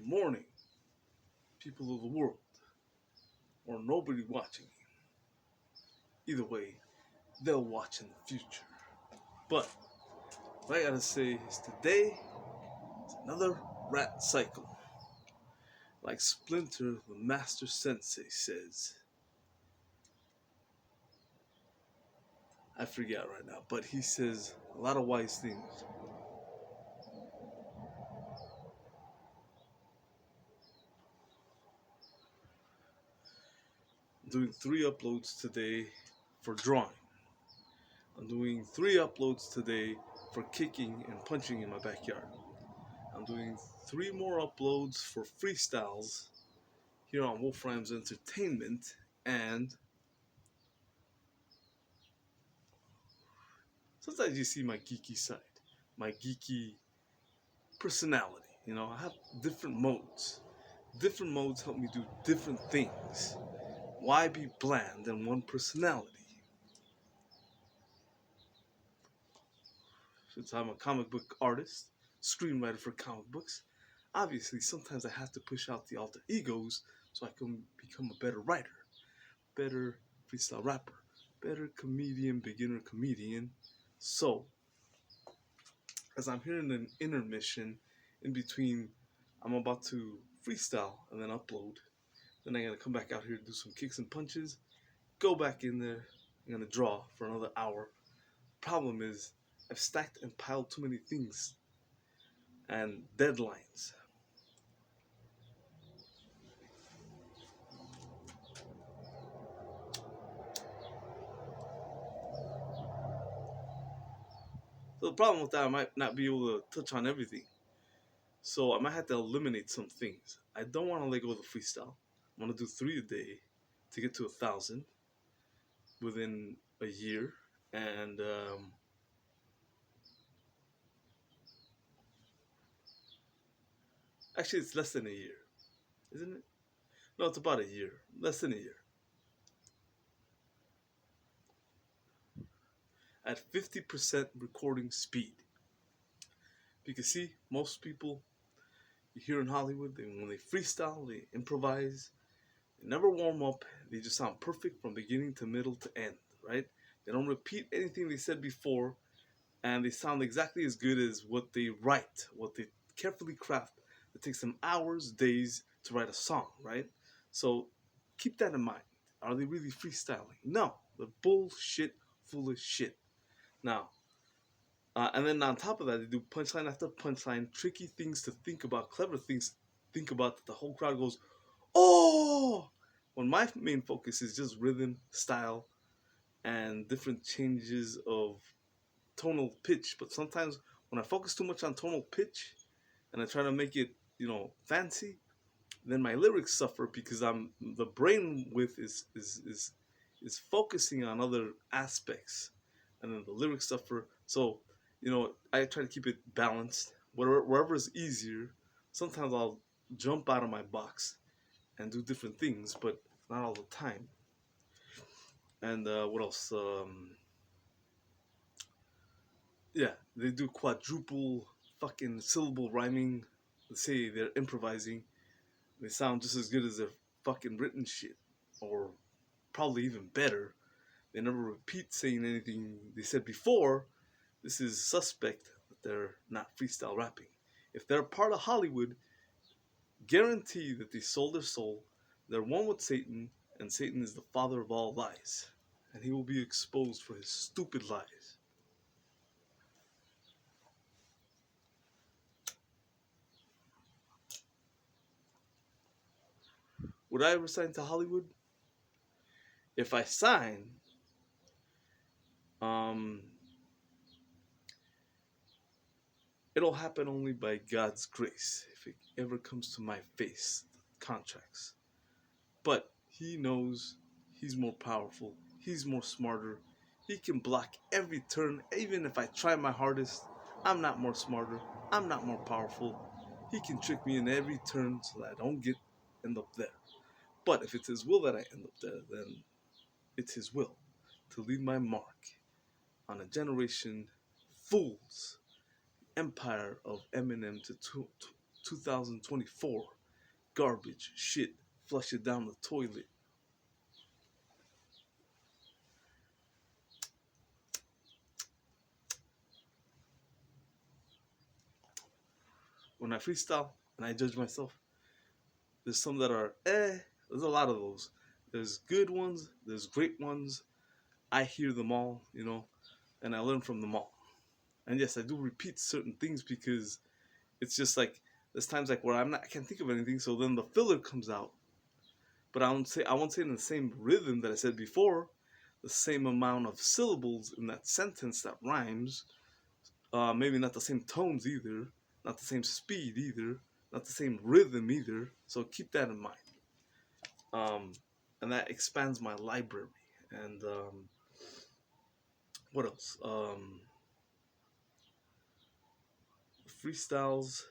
morning, people of the world, or nobody watching. Either way, they'll watch in the future. But what I gotta say is today is another rat cycle. Like Splinter, the master sensei says. I forget right now, but he says a lot of wise things. I'm doing 3 uploads today for drawing. I'm doing 3 uploads today for kicking and punching in my backyard. I'm doing 3 more uploads for freestyles here on Wolf Rhymes Entertainment, and sometimes you see my geeky side, my geeky personality. I have different modes. Different modes help me do different things. Why be bland in one personality? Since I'm a comic book artist, screenwriter for comic books, obviously sometimes I have to push out the alter egos so I can become a better writer, better freestyle rapper, better comedian, beginner comedian. So, as I'm here in an intermission in between, I'm about to freestyle and then upload. Then I gotta come back out here to do some kicks and punches, go back in there, I'm gonna draw for another hour. Problem is, I've stacked and piled too many things and deadlines. So the problem with that, I might not be able to touch on everything. So I might have to eliminate some things. I don't want to let go of the freestyle. I want to do 3 a day to get to 1,000 within a year, and actually it's less than a year, isn't it? No, it's about a year, less than a year. At 50% recording speed. Because see, most people here in Hollywood, when they freestyle, they improvise, they never warm up, they just sound perfect from beginning to middle to end, right? They don't repeat anything they said before, and they sound exactly as good as what they write, what they carefully craft. It takes them hours, days to write a song, right? So keep that in mind. Are they really freestyling? No, they're bullshit, full of shit. Now, and then on top of that, they do punchline after punchline, tricky things to think about, clever things to think about that the whole crowd goes, oh! When my main focus is just rhythm, style, and different changes of tonal pitch. But sometimes when I focus too much on tonal pitch and I try to make it, fancy, then my lyrics suffer because the brain width is focusing on other aspects, and then the lyrics suffer. So I try to keep it balanced. Wherever is easier, sometimes I'll jump out of my box and do different things, but not all the time. And what else? Yeah, they do quadruple fucking syllable rhyming. They say they're improvising. They sound just as good as their fucking written shit, or probably even better. They never repeat saying anything they said before. This is suspect that they're not freestyle rapping. If they're part of Hollywood, guarantee that they sold their soul. They're one with Satan, and Satan is the father of all lies. And he will be exposed for his stupid lies. Would I ever sign to Hollywood? If I sign, um, it'll happen only by God's grace if it ever comes to my face, contracts. But he knows he's more powerful, he's more smarter, he can block every turn. Even if I try my hardest, I'm not more smarter, I'm not more powerful. He can trick me in every turn so that I don't end up there. But if it's his will that I end up there, then it's his will to leave my mark on a generation fools empire of Eminem to 2024 garbage, shit, flush it down the toilet. When I freestyle and I judge myself, there's some that are There's a lot of those. There's good ones, there's great ones. I hear them all, and I learn from them all. And yes, I do repeat certain things because it's just like there's times like where I can't think of anything, so then the filler comes out. But I won't say in the same rhythm that I said before, the same amount of syllables in that sentence that rhymes. Maybe not the same tones either, not the same speed either, not the same rhythm either. So keep that in mind. Um, and that expands my library. And what else? Freestyles.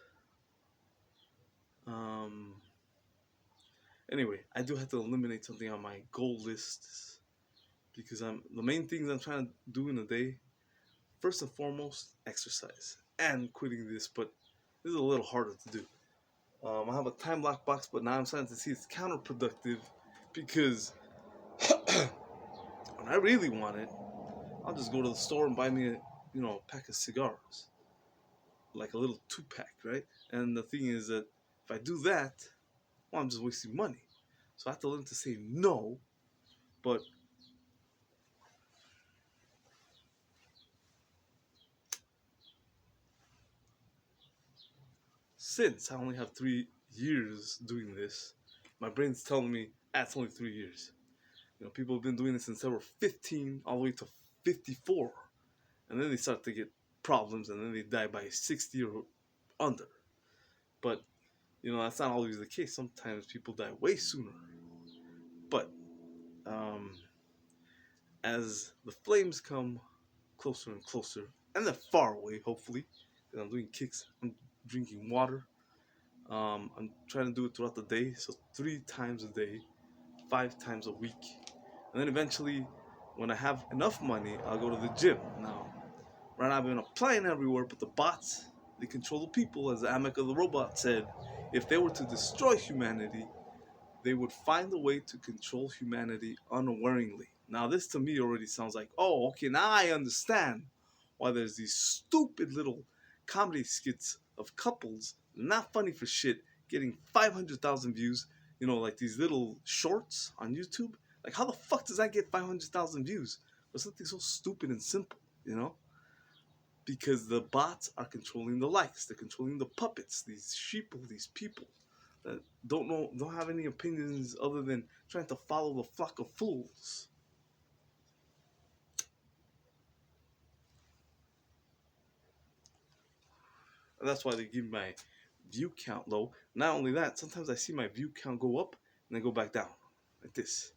Um, anyway, I do have to eliminate something on my goal list because the main things I'm trying to do in a day. First and foremost, exercise and quitting this, but this is a little harder to do. I have a time lock box, but now I'm starting to see it's counterproductive because when I really want it, I'll just go to the store and buy me a pack of cigars, like a little 2-pack, right? And the thing is that if I do that, well, I'm just wasting money. So I have to learn to say no, but since I only have 3 years doing this, my brain's telling me that's only 3 years. People have been doing this since they were 15 all the way to 54. And then they start to get problems and then they die by 60 or under. But, that's not always the case. Sometimes people die way sooner. But, as the flames come closer and closer, and they're far away, hopefully, because I'm doing kicks, I'm drinking water. I'm trying to do it throughout the day, so 3 times a day, 5 times a week. And then eventually, when I have enough money, I'll go to the gym. Now, right now I've been applying everywhere, but the bots, they control the people. As Amika the robot said, if they were to destroy humanity, they would find a way to control humanity unawareingly. Now, this to me already sounds like, oh, okay, now I understand why there's these stupid little comedy skits of couples, not funny for shit, getting 500,000 views, like these little shorts on YouTube. Like, how the fuck does that get 500,000 views for something so stupid and simple, Because the bots are controlling the likes, they're controlling the puppets, these sheeple, these people that don't have any opinions other than trying to follow the flock of fools. And that's why they give my view count low. Not only that, sometimes I see my view count go up and then go back down. Like this.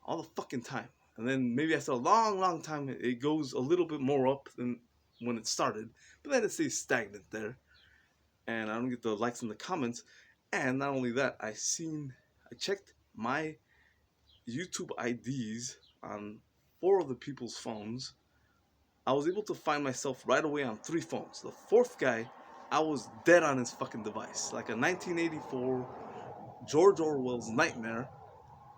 All the fucking time. And then maybe after a long, long time, it goes a little bit more up than when it started. But then it stays stagnant there. And I don't get the likes and the comments. And not only that, I checked my YouTube IDs on 4 of the people's phones. I was able to find myself right away on 3 phones. The 4th guy, I was dead on his fucking device. Like a 1984 George Orwell's nightmare.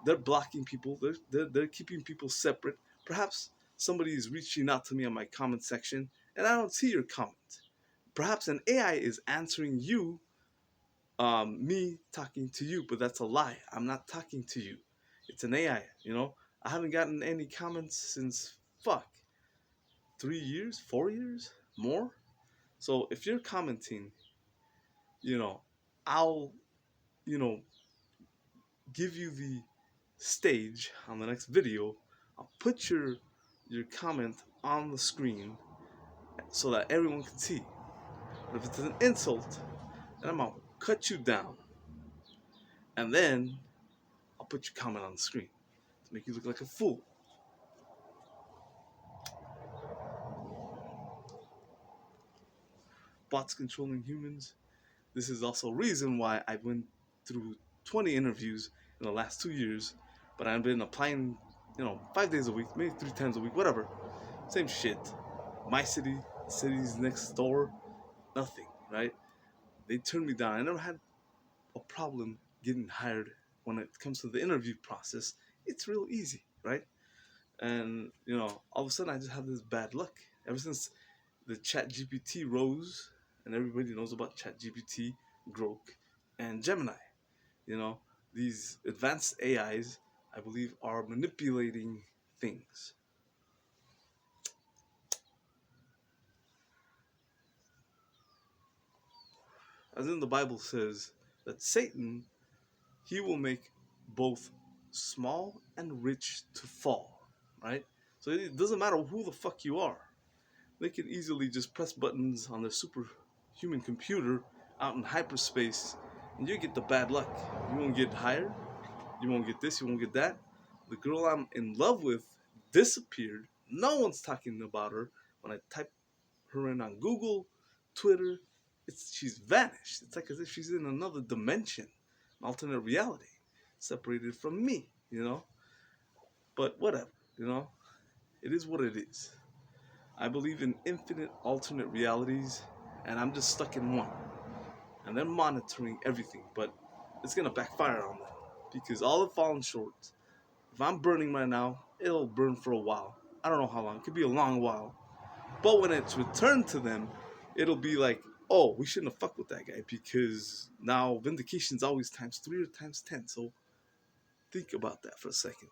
They're blocking people. They're keeping people separate. Perhaps somebody is reaching out to me on my comment section and I don't see your comment. Perhaps an AI is answering you, me talking to you, but that's a lie. I'm not talking to you. It's an AI, I haven't gotten any comments since, 3 years, 4 years, more. So if you're commenting, I'll, give you the stage on the next video. I'll put your comment on the screen so that everyone can see. But if it's an insult, then I'm gonna cut you down, and then I'll put your comment on the screen to make you look like a fool. Bots controlling humans. This is also a reason why I went through 20 interviews in the last 2 years, but I've been applying, 5 days a week, maybe 3 times a week, whatever. Same shit. My city, cities next door, nothing, right? They turned me down. I never had a problem getting hired when it comes to the interview process, it's real easy, right? And all of a sudden I just have this bad luck. Ever since the Chat GPT rose, and everybody knows about Chat GPT, Grok, and Gemini. You know, these advanced AIs, I believe, are manipulating things. As in the Bible says that Satan, he will make both small and rich to fall, right? So it doesn't matter who the fuck you are. They can easily just press buttons on their superhuman computer out in hyperspace, and you get the bad luck. You won't get hired, you won't get this, you won't get that. The girl I'm in love with disappeared. No one's talking about her. When I type her in on Google, Twitter, she's vanished. It's like as if she's in another dimension, an alternate reality, separated from me. But whatever, you know, it is what it is. I believe in infinite alternate realities, and I'm just stuck in one. And they're monitoring everything, but it's gonna backfire on them because all have fallen short. If I'm burning right now, it'll burn for a while. I don't know how long. It could be a long while. But when it's returned to them, it'll be like, oh, we shouldn't have fucked with that guy because now vindication's always times 3 or times 10. So think about that for a second.